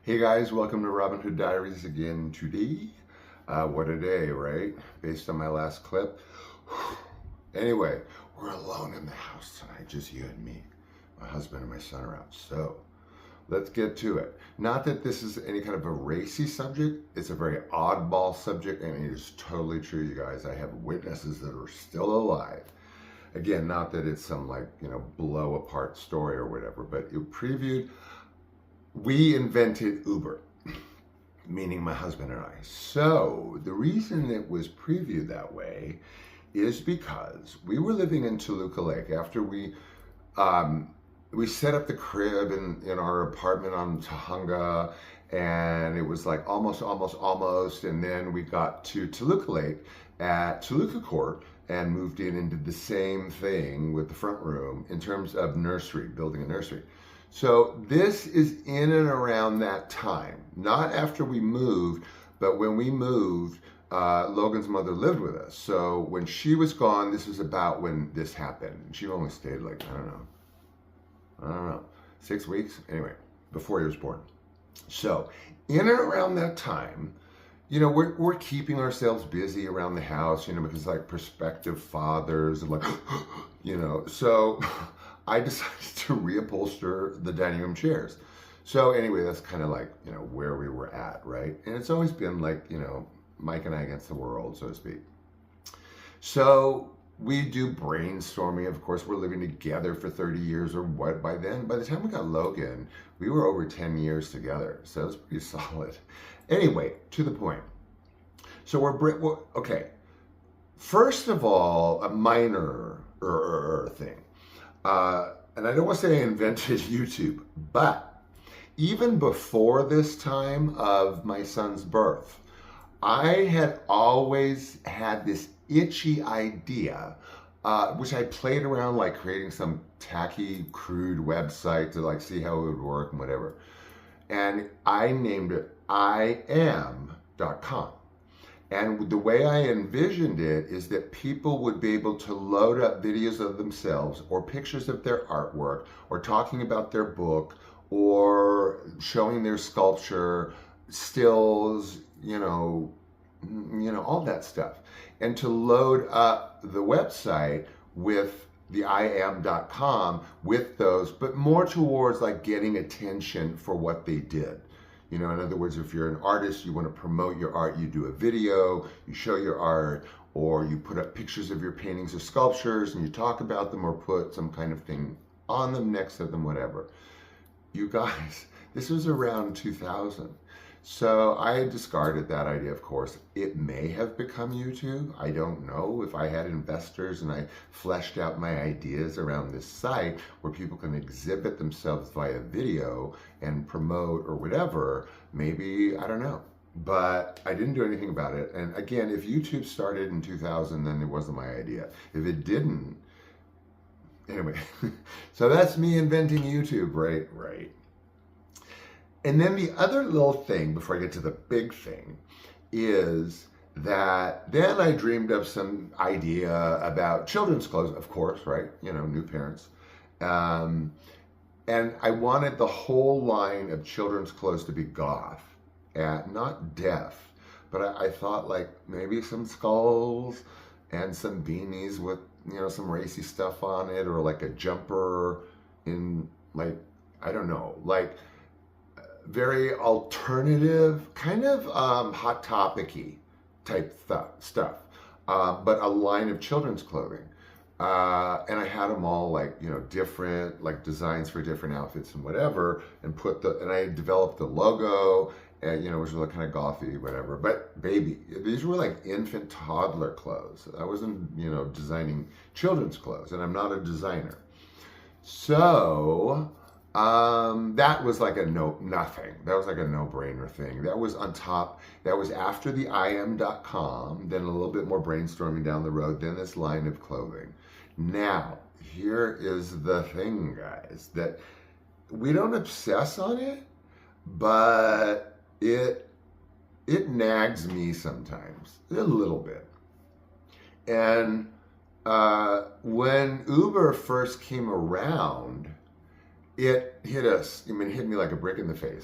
Hey guys, welcome to Robin Hood Diaries again today. What a day, right? Based on my last clip. Anyway, we're alone in the house tonight, just you and me. My husband and my son are out, so let's get to it. Not that this is any kind of a racy subject, it's a very oddball subject, and it is totally true, you guys. I have witnesses that are still alive. Again, not that it's some blow apart story or whatever, but it previewed. We invented Uber, meaning my husband and I. So the reason it was previewed that way is because we were living in Toluca Lake after we set up the crib in our apartment on Tahunga, and it was like almost, and then we got to Toluca Lake at Toluca Court and moved in and did the same thing with the front room in terms of nursery, building a nursery. So this is in and around that time, not after we moved, but when we moved, Logan's mother lived with us. So when she was gone, this is about when this happened. She only stayed like, I don't know, 6 weeks? Anyway, before he was born. So in and around that time, we're keeping ourselves busy around the house, because like prospective fathers and like, so I decided to reupholster the dining room chairs. So anyway, that's kind of like, where we were at, right? And it's always been like, Mike and I against the world, so to speak. So we do brainstorming. Of course, we're living together for 30 years or what by then. By the time we got Logan, we were over 10 years together. So it's pretty solid. Anyway, to the point. So okay. First of all, a minor thing. And I don't want to say I invented YouTube, but even before this time of my son's birth, I had always had this itchy idea, which I played around like creating some tacky, crude website to like see how it would work and whatever. And I named it iam.com. And the way I envisioned it is that people would be able to load up videos of themselves or pictures of their artwork or talking about their book or showing their sculpture, stills, all that stuff. And to load up the website with the iam.com with those, but more towards like getting attention for what they did. In other words, if you're an artist, you want to promote your art, you do a video, you show your art, or you put up pictures of your paintings or sculptures and you talk about them or put some kind of thing on them, next to them, whatever. You guys, this was around 2000. So I discarded that idea, of course. It may have become YouTube. I don't know. If I had investors and I fleshed out my ideas around this site where people can exhibit themselves via video and promote or whatever, maybe, I don't know. But I didn't do anything about it. And again, if YouTube started in 2000, then it wasn't my idea. If it didn't, anyway, so that's me inventing YouTube, right? Right. And then the other little thing, before I get to the big thing, is that then I dreamed of some idea about children's clothes, of course, right? New parents. And I wanted the whole line of children's clothes to be goth, not deaf, but I thought like maybe some skulls and some beanies with, some racy stuff on it, or like a jumper in like, I don't know, like very alternative, kind of hot topic-y type stuff, but a line of children's clothing. And I had them all like, different, like designs for different outfits and whatever, and and I developed the logo, and, which was like kind of gothy, whatever. But baby, these were like infant toddler clothes. I wasn't, designing children's clothes, and I'm not a designer. So, that was like nothing. That was like a no-brainer thing. That was on top. That was after the iam.com, then a little bit more brainstorming down the road, then this line of clothing. Now, here is the thing, guys, that we don't obsess on it, but it nags me sometimes, a little bit. And when Uber first came around, it hit me like a brick in the face.